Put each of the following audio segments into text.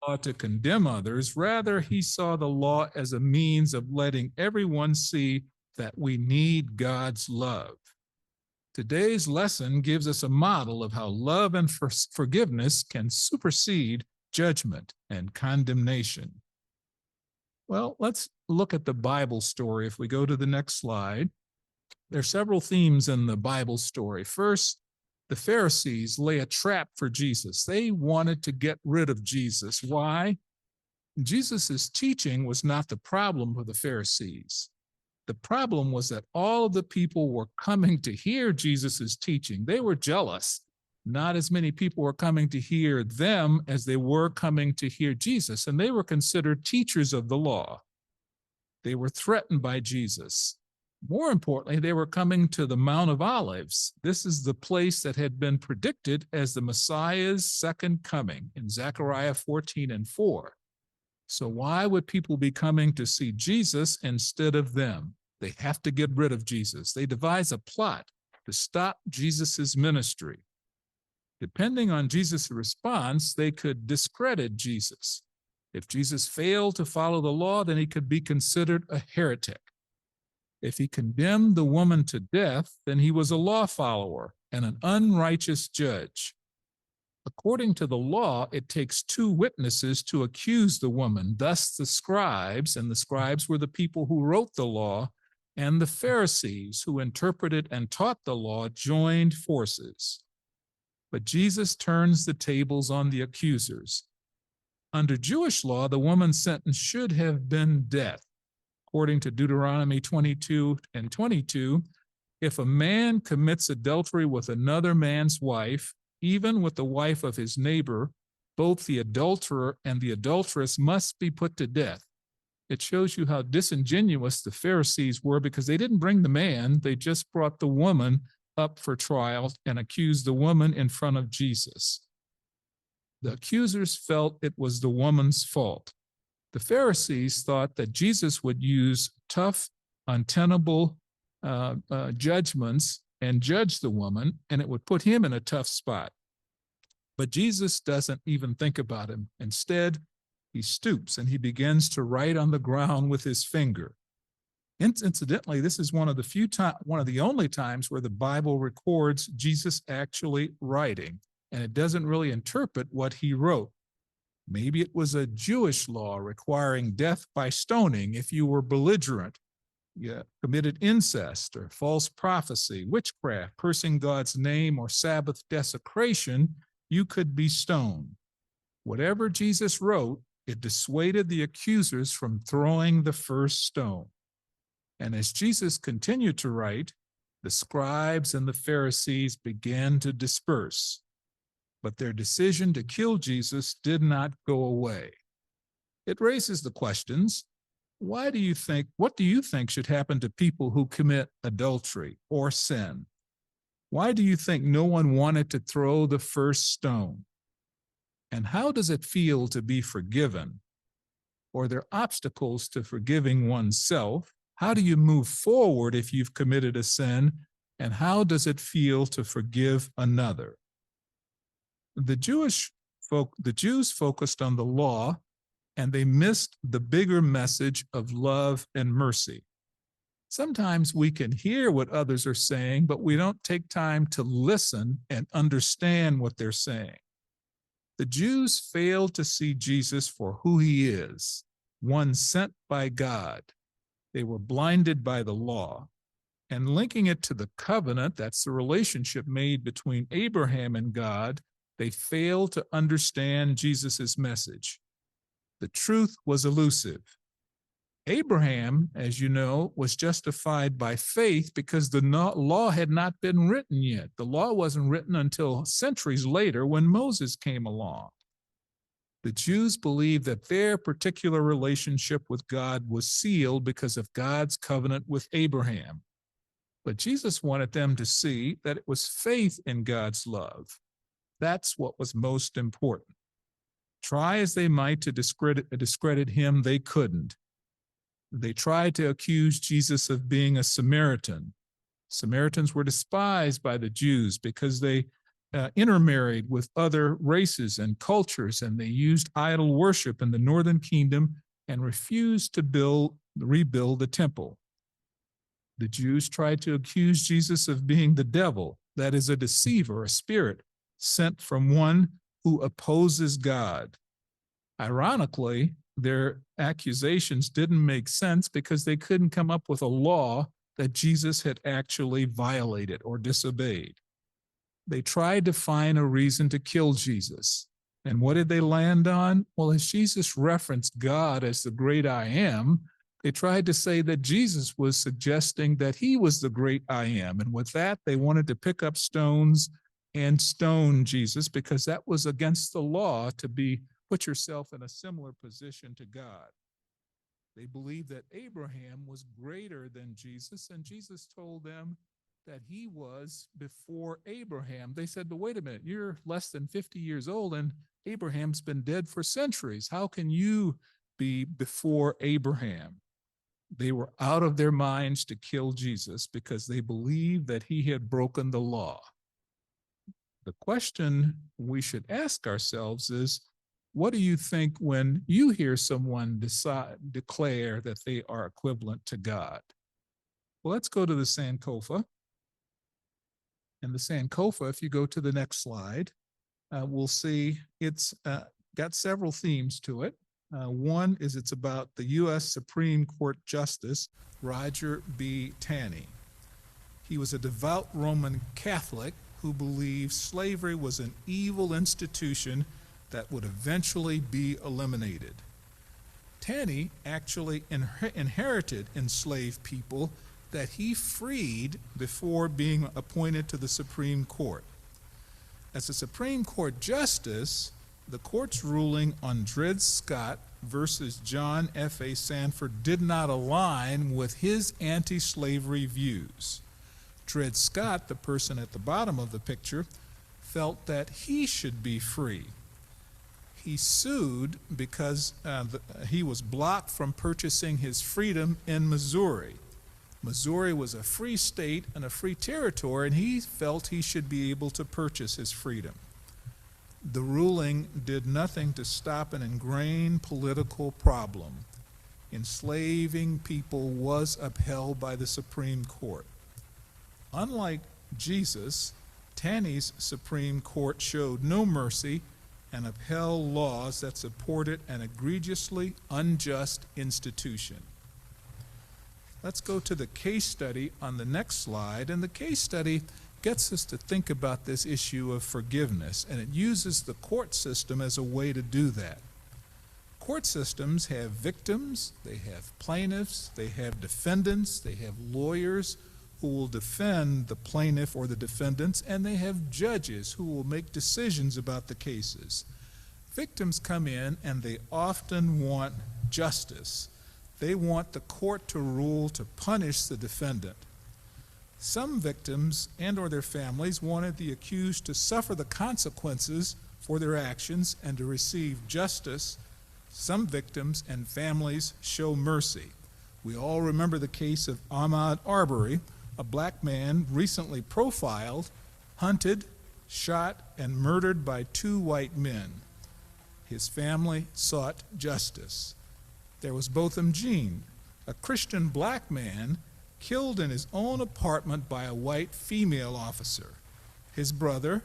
law to condemn others. Rather, he saw the law as a means of letting everyone see that we need God's love. Today's lesson gives us a model of how love and forgiveness can supersede judgment and condemnation. Well, let's look at the Bible story. If we go to the next slide, there are several themes in the Bible story. First, the Pharisees lay a trap for Jesus. They wanted to get rid of Jesus. Why? Jesus' teaching was not the problem for the Pharisees. The problem was that all of the people were coming to hear Jesus' teaching. They were jealous. Not as many people were coming to hear them as they were coming to hear Jesus, and they were considered teachers of the law. They were threatened by Jesus. More importantly, they were coming to the Mount of Olives. This is the place that had been predicted as the Messiah's second coming in Zechariah 14:4. So why would people be coming to see Jesus instead of them? They have to get rid of Jesus. They devise a plot to stop Jesus' ministry. Depending on Jesus' response, they could discredit Jesus. If Jesus failed to follow the law, then he could be considered a heretic. If he condemned the woman to death, then he was a law follower and an unrighteous judge. According to the law, it takes two witnesses to accuse the woman. Thus, the scribes, and the scribes were the people who wrote the law, and the Pharisees, who interpreted and taught the law, joined forces. But Jesus turns the tables on the accusers. Under Jewish law, the woman's sentence should have been death. According to Deuteronomy 22:22, if a man commits adultery with another man's wife, even with the wife of his neighbor, both the adulterer and the adulteress must be put to death. It shows you how disingenuous the Pharisees were, because they didn't bring the man, they just brought the woman up for trial and accused the woman in front of Jesus. The accusers felt it was the woman's fault. The Pharisees thought that Jesus would use tough, untenable judgments and judge the woman, and it would put him in a tough spot. But Jesus doesn't even think about him. Instead, he stoops and he begins to write on the ground with his finger. Incidentally, this is one of the only times where the Bible records Jesus actually writing, and it doesn't really interpret what he wrote. Maybe it was a Jewish law requiring death by stoning if you were belligerent, committed incest or false prophecy, witchcraft, cursing God's name, or Sabbath desecration, you could be stoned. Whatever Jesus wrote, it dissuaded the accusers from throwing the first stone. And as Jesus continued to write, the scribes and the Pharisees began to disperse. But their decision to kill Jesus did not go away. It raises the questions: what do you think should happen to people who commit adultery or sin? Why do you think no one wanted to throw the first stone? And how does it feel to be forgiven? Or are there obstacles to forgiving oneself? How do you move forward if you've committed a sin? And how does it feel to forgive another? The Jews focused on the law, and they missed the bigger message of love and mercy. Sometimes we can hear what others are saying, but we don't take time to listen and understand what they're saying. The Jews failed to see Jesus for who he is, one sent by God. They were blinded by the law. And linking it to the covenant, that's the relationship made between Abraham and God, they failed to understand Jesus' message. The truth was elusive. Abraham, as you know, was justified by faith because the law had not been written yet. The law wasn't written until centuries later when Moses came along. The Jews believed that their particular relationship with God was sealed because of God's covenant with Abraham. But Jesus wanted them to see that it was faith in God's love. That's what was most important. Try as they might to discredit him, they couldn't. They tried to accuse Jesus of being a Samaritan. Samaritans were despised by the Jews because they intermarried with other races and cultures, and they used idol worship in the northern kingdom and refused to rebuild the temple. The Jews tried to accuse Jesus of being the devil, that is, a deceiver, a spirit sent from one who opposes God. Ironically, their accusations didn't make sense because they couldn't come up with a law that Jesus had actually violated or disobeyed. They tried to find a reason to kill Jesus. And what did they land on? Well, as Jesus referenced God as the great I am, they tried to say that Jesus was suggesting that he was the great I am. And with that, they wanted to pick up stones and stone Jesus because that was against the law to put yourself in a similar position to God. They believed that Abraham was greater than Jesus, and Jesus told them that he was before Abraham. They said, but wait a minute, you're less than 50 years old and Abraham's been dead for centuries. How can you be before Abraham? They were out of their minds to kill Jesus because they believed that he had broken the law. The question we should ask ourselves is, what do you think when you hear someone declare that they are equivalent to God? Well, let's go to the Sankofa. And the Sankofa, if you go to the next slide, we'll see it's got several themes to it. One is it's about the U.S. Supreme Court Justice Roger B. Taney. He was a devout Roman Catholic who believed slavery was an evil institution that would eventually be eliminated. Taney actually inherited enslaved people that he freed before being appointed to the Supreme Court. As a Supreme Court justice, the court's ruling on Dred Scott versus John F.A. Sanford did not align with his anti-slavery views. Dred Scott, the person at the bottom of the picture, felt that he should be free. He sued because he was blocked from purchasing his freedom in Missouri. Missouri was a free state and a free territory, and he felt he should be able to purchase his freedom. The ruling did nothing to stop an ingrained political problem. Enslaving people was upheld by the Supreme Court. Unlike Jesus, Taney's Supreme Court showed no mercy and upheld laws that supported an egregiously unjust institution. Let's go to the case study on the next slide, and the case study gets us to think about this issue of forgiveness, and it uses the court system as a way to do that. Court systems have victims, they have plaintiffs, they have defendants, they have lawyers who will defend the plaintiff or the defendants, and they have judges who will make decisions about the cases. Victims come in and they often want justice. They want the court to rule to punish the defendant. Some victims and or their families wanted the accused to suffer the consequences for their actions and to receive justice. Some victims and families show mercy. We all remember the case of Ahmaud Arbery, a black man recently profiled, hunted, shot, and murdered by 2 white men. His family sought justice. There was Botham Jean, a Christian black man killed in his own apartment by a white female officer. His brother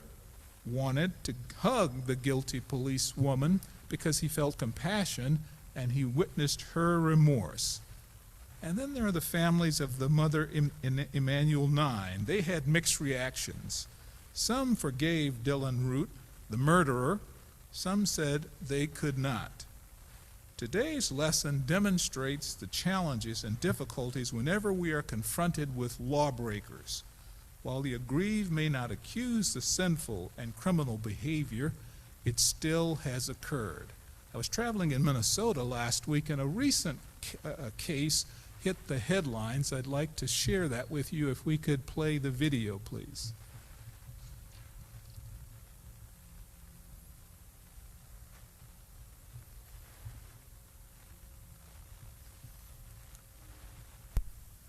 wanted to hug the guilty policewoman because he felt compassion and he witnessed her remorse. And then there are the families of the mother in Emanuel 9. They had mixed reactions. Some forgave Dylan Root, the murderer. Some said they could not. Today's lesson demonstrates the challenges and difficulties whenever we are confronted with lawbreakers. While the aggrieved may not accuse the sinful and criminal behavior, it still has occurred. I was traveling in Minnesota last week, and a recent case hit the headlines. I'd like to share that with you. If we could play the video, please.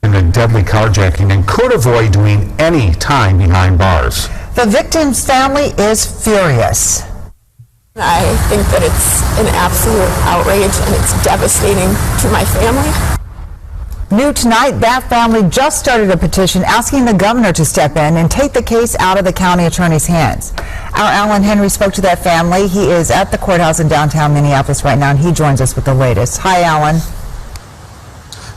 A deadly carjacking and could avoid doing any time behind bars. The victim's family is furious. I think that it's an absolute outrage and it's devastating to my family. New tonight, that family just started a petition asking the governor to step in and take the case out of the county attorney's hands. Our Alan Henry spoke to that family. He is at the courthouse in downtown Minneapolis right now, and he joins us with the latest. Hi, Alan.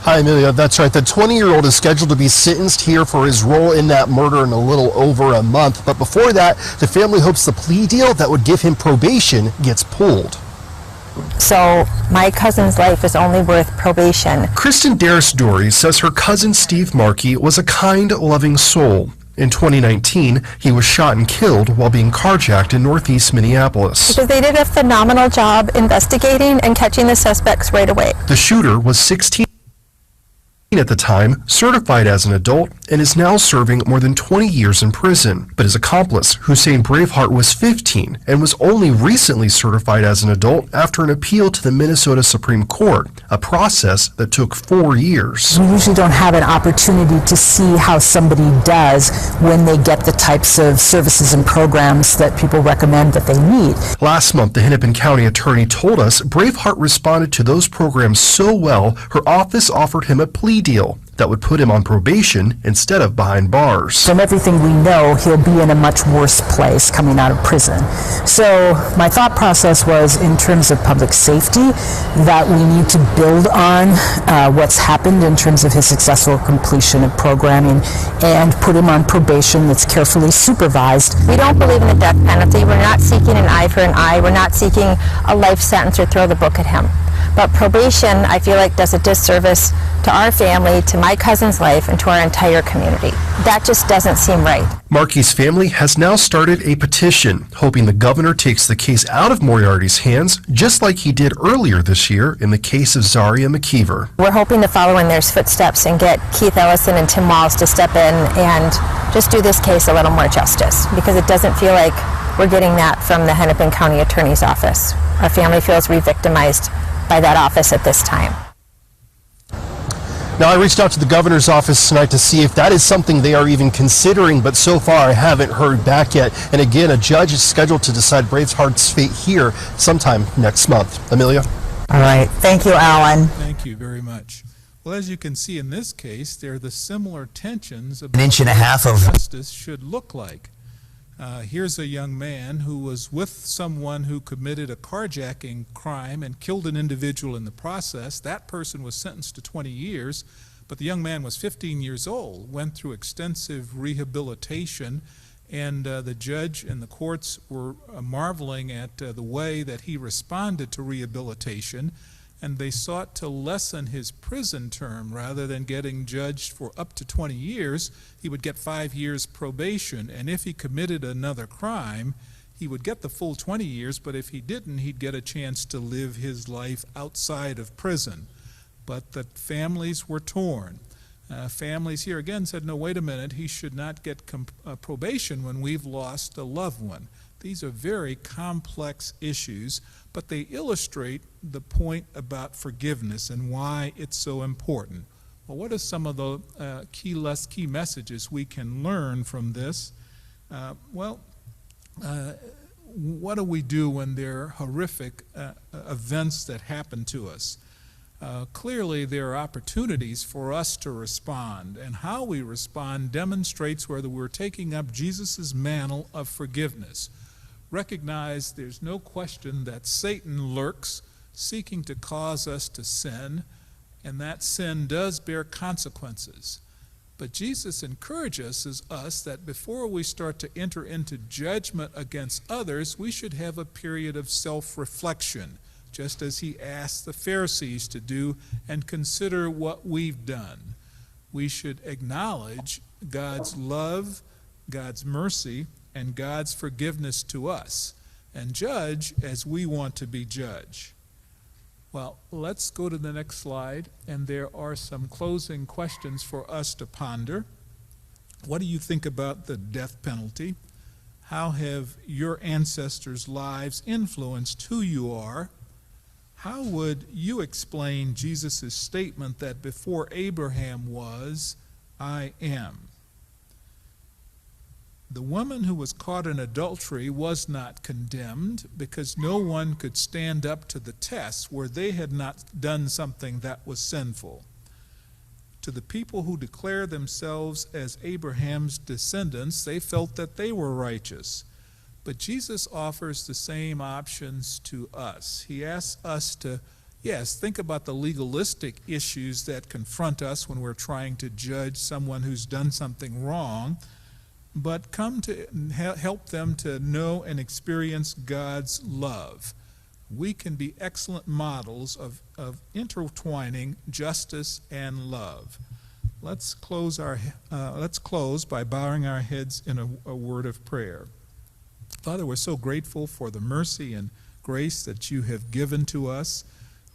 Hi, Amelia. That's right. The 20-year-old is scheduled to be sentenced here for his role in that murder in a little over a month. But before that, the family hopes the plea deal that would give him probation gets pulled. So my cousin's life is only worth probation. Kristen Darris-Dory says her cousin Steve Markey was a kind, loving soul. In 2019, he was shot and killed while being carjacked in northeast Minneapolis. Because they did a phenomenal job investigating and catching the suspects right away. The shooter was 16 at the time, certified as an adult, and is now serving more than 20 years in prison. But his accomplice, Hussein Braveheart, was 15 and was only recently certified as an adult after an appeal to the Minnesota Supreme Court, a process that took 4 years. We usually don't have an opportunity to see how somebody does when they get the types of services and programs that people recommend that they need. Last month, the Hennepin County attorney told us Braveheart responded to those programs so well, her office offered him a plea deal that would put him on probation instead of behind bars. From everything we know, he'll be in a much worse place coming out of prison. So my thought process was, in terms of public safety, that we need to build on what's happened in terms of his successful completion of programming and put him on probation that's carefully supervised. We don't believe in the death penalty. We're not seeking an eye for an eye. We're not seeking a life sentence or throw the book at him. But probation, I feel like, does a disservice to our family, to my cousin's life, and to our entire community. That just doesn't seem right. Markey's family has now started a petition, hoping the governor takes the case out of Moriarty's hands, just like he did earlier this year in the case of Zaria McKeever. We're hoping to follow in their footsteps and get Keith Ellison and Tim Walls to step in and just do this case a little more justice, because it doesn't feel like we're getting that from the Hennepin County Attorney's Office. Our family feels re-victimized by that office at this time. Now, I reached out to the governor's office tonight to see if that is something they are even considering, but so far I haven't heard back yet. And again, a judge is scheduled to decide Braveheart's fate here sometime next month. Amelia? All right. Thank you, Alan. Thank you very much. Well, as you can see in this case, there are the similar tensions about an inch and a half of justice should look like. Here's a young man who was with someone who committed a carjacking crime and killed an individual in the process. That person was sentenced to 20 years, but the young man was 15 years old, went through extensive rehabilitation, and the judge and the courts were marveling at the way that he responded to rehabilitation, and they sought to lessen his prison term. Rather than getting judged for up to 20 years, he would get 5 years probation, and if he committed another crime, he would get the full 20 years, but if he didn't, he'd get a chance to live his life outside of prison. But the families were torn. Families here again said, no, wait a minute, he should not get probation when we've lost a loved one. These are very complex issues, but they illustrate the point about forgiveness and why it's so important. Well, what are some of the key messages we can learn from this? What do we do when there are horrific events that happen to us? Clearly, there are opportunities for us to respond, and how we respond demonstrates whether we're taking up Jesus' mantle of forgiveness. Recognize there's no question that Satan lurks, seeking to cause us to sin, and that sin does bear consequences. But Jesus encourages us that before we start to enter into judgment against others, we should have a period of self-reflection, just as he asked the Pharisees to do, and consider what we've done. We should acknowledge God's love, God's mercy, and God's forgiveness to us, and judge as we want to be judged. Well, let's go to the next slide, and there are some closing questions for us to ponder. What do you think about the death penalty? How have your ancestors' lives influenced who you are? How would you explain Jesus' statement that before Abraham was, I am? The woman who was caught in adultery was not condemned because no one could stand up to the test where they had not done something that was sinful. To the people who declare themselves as Abraham's descendants, they felt that they were righteous. But Jesus offers the same options to us. He asks us to, yes, think about the legalistic issues that confront us when we're trying to judge someone who's done something wrong, but come to help them to know and experience God's love. We can be excellent models of intertwining justice and love. Let's close by bowing our heads in a word of prayer. Father, we're so grateful for the mercy and grace that you have given to us.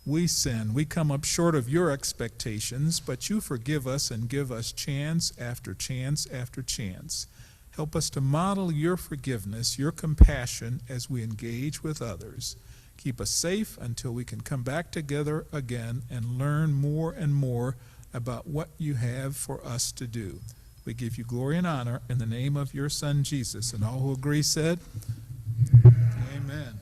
We sin. We come up short of your expectations, but you forgive us and give us chance after chance after chance. Help us to model your forgiveness, your compassion as we engage with others. Keep us safe until we can come back together again and learn more and more about what you have for us to do. We give you glory and honor in the name of your Son, Jesus. And all who agree said, Amen.